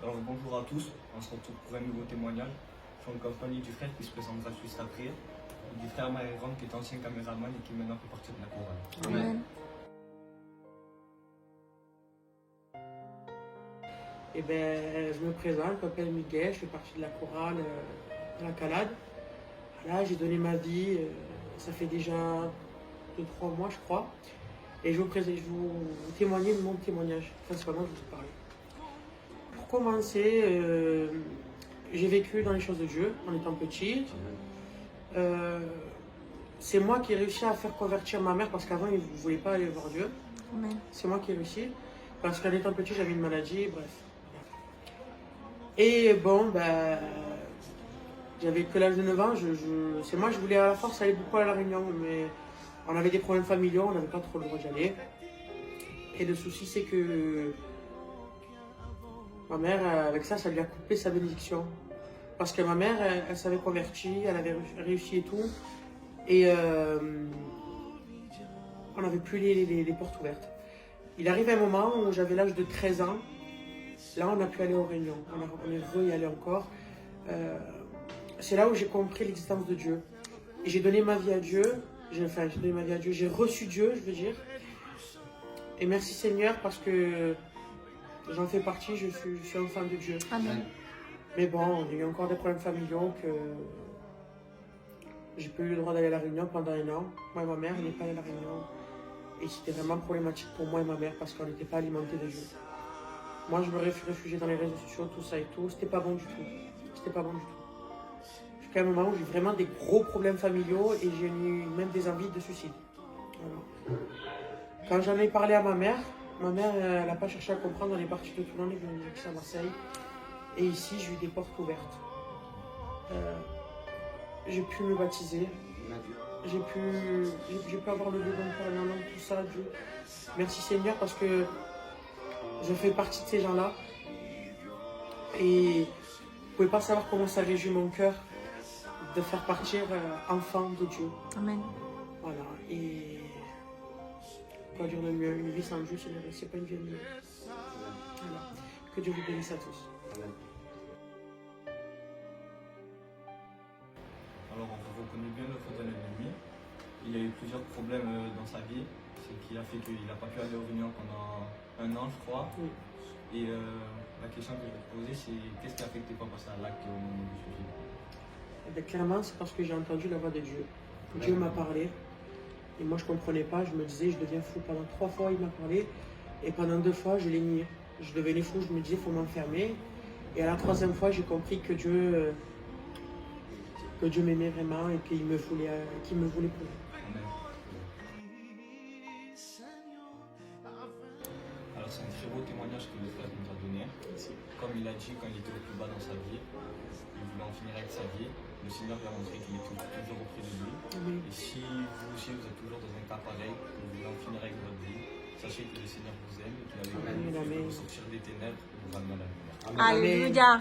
Alors bonjour à tous, on se retrouve pour un nouveau témoignage. Je suis en compagnie du frère qui se présentera juste après, du frère Maëron qui est ancien caméraman et qui maintenant fait partie de la chorale. Amen. Eh ben, je me présente, je m'appelle Miguel, je fais partie de la chorale de la Calade. Là, j'ai donné ma vie, ça fait déjà 2-3 mois, je crois. Et je vous témoigner de mon témoignage, principalement, je vous parler. Pour commencer, j'ai vécu dans les choses de Dieu en étant petit. C'est moi qui ai réussi à faire convertir ma mère parce qu'avant, elle ne voulait pas aller voir Dieu. Amen. C'est moi qui ai réussi. Parce qu'en étant petit, j'avais une maladie, bref. Et bon, ben, j'avais que l'âge de 9 ans. C'est moi, je voulais à la force aller beaucoup à La Réunion, mais on avait des problèmes familiaux, on n'avait pas trop le droit d'y aller. Et le souci, c'est que ma mère, avec ça, ça lui a coupé sa bénédiction. Parce que ma mère, elle s'avait convertie, elle avait réussi et tout. Et on n'avait plus les portes ouvertes. Il arrive un moment où j'avais l'âge de 13 ans. Là, on a pu aller aux réunions. On est re y aller encore. C'est là où j'ai compris l'existence de Dieu. Et j'ai donné ma vie à Dieu. J'ai donné ma vie à Dieu. J'ai reçu Dieu, je veux dire. Et merci Seigneur parce que j'en fais partie. Je suis enfant de Dieu. Amen. Mais bon, on a eu encore des problèmes familiaux que j'ai pas eu le droit d'aller à la réunion pendant 1 an. Moi et ma mère, on n'est pas allés à la réunion. Et c'était vraiment problématique pour moi et ma mère parce qu'on n'était pas alimentés de Dieu. Moi, je me réfugiais dans les réseaux sociaux, tout ça et tout. C'était pas bon du tout. C'était pas bon du tout. Jusqu'à un moment où j'ai vraiment des gros problèmes familiaux et j'ai eu même des envies de suicide. Voilà. Quand j'en ai parlé à ma mère, elle n'a pas cherché à comprendre. Elle est partie de Toulon, elle est venue à Marseille. Et ici, j'ai eu des portes ouvertes. J'ai pu me baptiser. J'ai pu avoir le don permanent, tout ça. Dieu. Merci Seigneur parce que je fais partie de ces gens-là. Et vous pouvez pas savoir comment ça réjouit mon cœur de faire partir enfant de Dieu. Amen. Voilà. Et quoi dire de mieux? Une vie sans Dieu, c'est pas une vie de mieux. Voilà. Que Dieu vous bénisse à tous. Alors on reconnaît bien le feu de l'ennemi. Il y a eu plusieurs problèmes dans sa vie, ce qui a fait qu'il n'a pas pu aller aux réunions pendant 1 an, je crois. Oui. Et la question que je vais te poser, c'est qu'est-ce qui a fait que tu n'es pas passé à l'acte au moment du sujet? Eh bien, clairement, c'est parce que j'ai entendu la voix de Dieu. Dieu m'a parlé. Et moi, je ne comprenais pas. Je me disais, je deviens fou. Pendant 3 fois, il m'a parlé. Et pendant 2 fois, je l'ai nié. Je devenais fou. Je me disais, il faut m'enfermer. Et à la 3e fois, j'ai compris que Dieu m'aimait vraiment et qu'il me voulait pour lui. Amen. Alors c'est un très beau témoignage que le frère nous a donné. Merci. Comme il a dit quand il était au plus bas dans sa vie, il voulait en finir avec sa vie. Le Seigneur lui a montré qu'il était toujours auprès de lui. Oui. Et si vous aussi vous êtes toujours dans un cas pareil, que vous voulez en finir avec votre vie, sachez que le Seigneur vous aime et qu'il a Amen. vous sortir des ténèbres et vous ramener à la lumière. Alléluia.